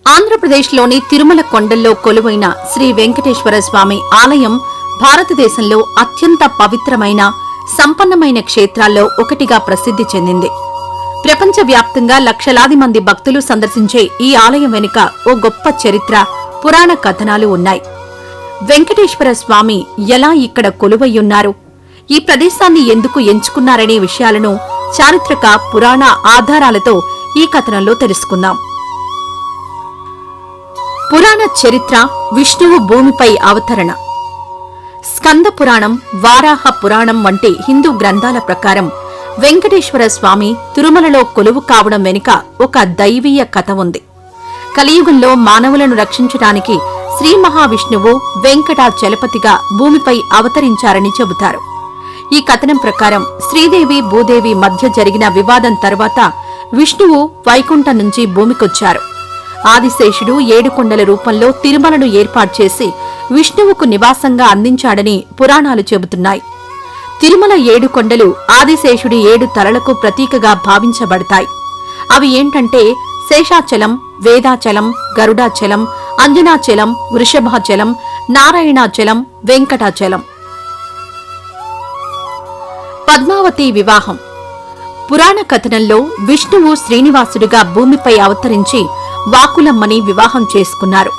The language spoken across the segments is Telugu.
ఆంధ్రప్రదేశ్లోని తిరుమల కొండల్లో కొలువైన శ్రీ వెంకటేశ్వర స్వామి ఆలయం భారతదేశంలో అత్యంత పవిత్రమైన సంపన్నమైన క్షేత్రాల్లో ఒకటిగా ప్రసిద్ధి చెందింది. ప్రపంచవ్యాప్తంగా లక్షలాది మంది భక్తులు సందర్శించే ఈ ఆలయం వెనుక ఓ గొప్ప చరిత్ర, పురాణ కథనాలు ఉన్నాయి. వెంకటేశ్వర స్వామి ఎలా ఇక్కడ కొలువయ్యున్నారు, ఈ ప్రదేశాన్ని ఎందుకు ఎంచుకున్నారనే విషయాలను చారిత్రక పురాణ ఆధారాలతో ఈ కథనంలో తెలుసుకుందాం. పురాణ చరిత్ర. విష్ణువు భూమిపై అవతరణ. స్కంద పురాణం, వారాహ పురాణం వంటి హిందూ గ్రంథాల ప్రకారం వెంకటేశ్వర స్వామి తిరుమలలో కొలువు కావడం వెనుక ఒక దైవీయ కథ ఉంది. కలియుగంలో మానవులను రక్షించడానికి శ్రీ మహావిష్ణువు వెంకటాచలపతిగా భూమిపై అవతరించారని చెబుతారు. ఈ కథనం ప్రకారం శ్రీదేవి భూదేవి మధ్య జరిగిన వివాదం తర్వాత విష్ణువు వైకుంఠం నుంచి భూమికొచ్చారు. ఆదిశేషుడు 7 కొండల రూపంలో తిరుమలను ఏర్పాటు చేసి విష్ణువుకు నివాసంగా అందించాడని పురాణాలు చెబుతున్నాయి. తిరుమల 7 కొండలు ఆదిశేషుడి 7 తలలకు ప్రతీకగా భావించబడతాయి. అవి ఏంటంటే శేషాచలం, వేదాచలం, గరుడాచలం, అంజనాచలం, వృషభాచలం, నారాయణాచలం, వెంకటాచలం. పద్మావతి వివాహం. పురాణ కథనంలో విష్ణువు శ్రీనివాసుడిగా భూమిపై అవతరించి వాకులమ్మని వివాహం చేసుకున్నారు.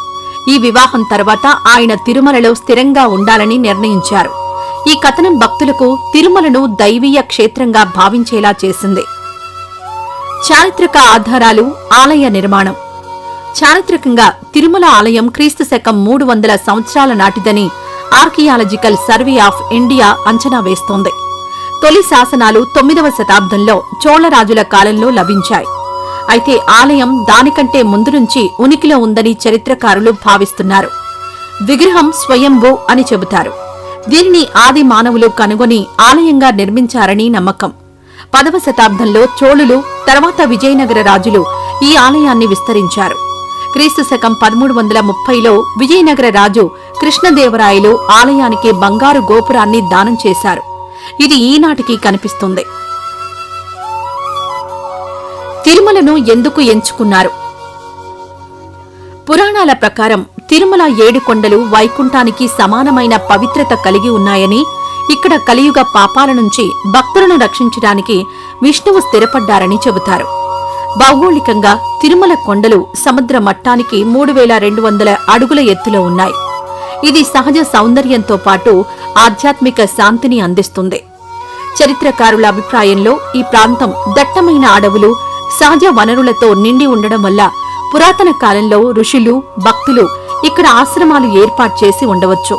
ఈ వివాహం తర్వాత ఆయన తిరుమలలో స్థిరంగా ఉండాలని నిర్ణయించారు. ఈ కథనం భక్తులకు తిరుమలను దైవీయ క్షేత్రంగా భావించేలా చేసింది. చారిత్రక ఆధారాలు. ఆలయ నిర్మాణం. చారిత్రకంగా తిరుమల ఆలయం క్రీస్తు శకం 300 సంవత్సరాల నాటిదని ఆర్కియాలజికల్ సర్వే ఆఫ్ ఇండియా అంచనా వేస్తోంది. తొలి శాసనాలు 9వ శతాబ్దంలో చోళరాజుల కాలంలో లభించాయి. అయితే ఆలయం దానికంటే ముందు నుంచి ఉనికిలో ఉందని చరిత్రకారులు భావిస్తున్నారు. విగ్రహం స్వయంభూ అని చెబుతారు. దీనిని ఆది మానవులు కనుగొని ఆలయంగా నిర్మించారని నమ్మకం. 10వ శతాబ్దంలో చోళులు, తర్వాత విజయనగర రాజులు ఈ ఆలయాన్ని విస్తరించారు. క్రీస్తు శకం 1330లో విజయనగర రాజు కృష్ణదేవరాయలు ఆలయానికి బంగారు గోపురాన్ని దానం చేశారు. ఇది ఈనాటికి కనిపిస్తుంది. తిరుమలను ఎందుకు ఎంచుకున్నారు? పురాణాల ప్రకారం తిరుమల 7 కొండలు వైకుంఠానికి సమానమైన పవిత్రత కలిగి ఉన్నాయని, ఇక్కడ కలియుగ పాపాల నుంచి భక్తులను రక్షించడానికి విష్ణువు స్థిరపడ్డారని చెబుతారు. భౌగోళికంగా తిరుమల కొండలు సముద్ర మట్టానికి 3200 అడుగుల ఎత్తులో ఉన్నాయి. ఇది సహజ సౌందర్యంతో పాటు ఆధ్యాత్మిక శాంతిని అందిస్తుంది. చరిత్రకారుల అభిప్రాయంలో ఈ ప్రాంతం దట్టమైన అడవులు, సహజ వనరులతో నిండి ఉండడం వల్ల పురాతన కాలంలో ఋషులు, భక్తులు ఇక్కడ ఆశ్రమాలు ఏర్పాటు చేసి ఉండవచ్చు.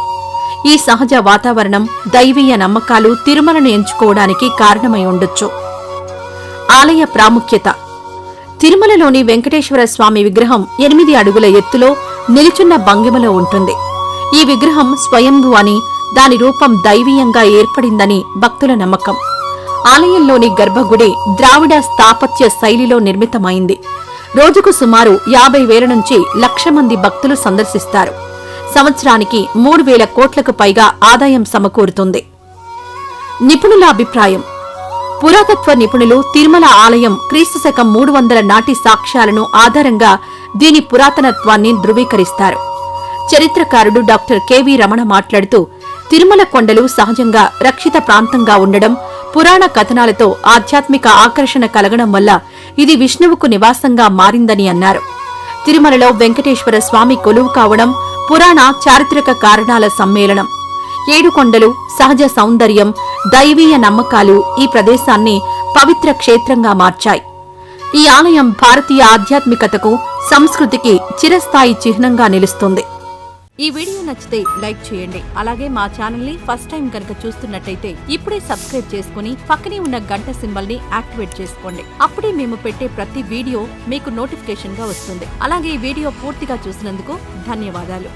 ఈ సహజ వాతావరణం, దైవీయ నమ్మకాలు తిరుమలను ఎంచుకోవడానికి కారణమై ఉండొచ్చు. ఆలయ ప్రాముఖ్యత. తిరుమలలోని వెంకటేశ్వర స్వామి విగ్రహం 8 అడుగుల ఎత్తులో నిలుచున్న భంగిమలో ఉంటుంది. ఈ విగ్రహం స్వయంభూ అని, దాని రూపం దైవీయంగా ఏర్పడిందని భక్తుల నమ్మకం. ఆలయంలోని గర్భగుడి ద్రావిడ స్థాపత్య శైలిలో నిర్మితమైంది. రోజుకు సుమారు 50,000 నుంచి 1,00,000 మంది భక్తులు సందర్శిస్తారు. సంవత్సరానికి 3,000 కోట్లకు పైగా ఆదాయం సమకూరుతుంది. నిపుణుల అభిప్రాయం. పురాతత్వ నిపుణులు తిరుమల ఆలయం క్రీస్తు శకం 300 నాటి సాక్ష్యాలను ఆధారంగా దీని పురాతనత్వాన్ని ధృవీకరిస్తారు. చరిత్రకారుడు డాక్టర్ కెవి రమణ మాట్లాడుతూ, తిరుమల కొండలు సహజంగా రక్షిత ప్రాంతంగా ఉండడం, పురాణ కథనాలతో ఆధ్యాత్మిక ఆకర్షణ కలగడం వల్ల ఇది విష్ణువుకు నివాసంగా మారిందని అన్నారు. తిరుమలలో వెంకటేశ్వర స్వామి కొలువు కావడం పురాణ, చారిత్రక కారణాల సమ్మేళనం. 7 కొండలు, సహజ సౌందర్యం, దైవీయ నమ్మకాలు ఈ ప్రదేశాన్ని పవిత్ర క్షేత్రంగా మార్చాయి. ఈ ఆలయం భారతీయ ఆధ్యాత్మికతకు, సంస్కృతికి చిరస్థాయి చిహ్నంగా నిలుస్తుంది. ఈ వీడియో నచ్చితే లైక్ చేయండి. అలాగే మా ఛానల్ ని ఫస్ట్ టైం కనుక చూస్తున్నట్టయితే ఇప్పుడే సబ్స్క్రైబ్ చేసుకుని పక్కనే ఉన్న గంట సింబల్ ని యాక్టివేట్ చేసుకోండి. అప్పుడే మేము పెట్టే ప్రతి వీడియో మీకు నోటిఫికేషన్ గా వస్తుంది. అలాగే ఈ వీడియో పూర్తిగా చూసినందుకు ధన్యవాదాలు.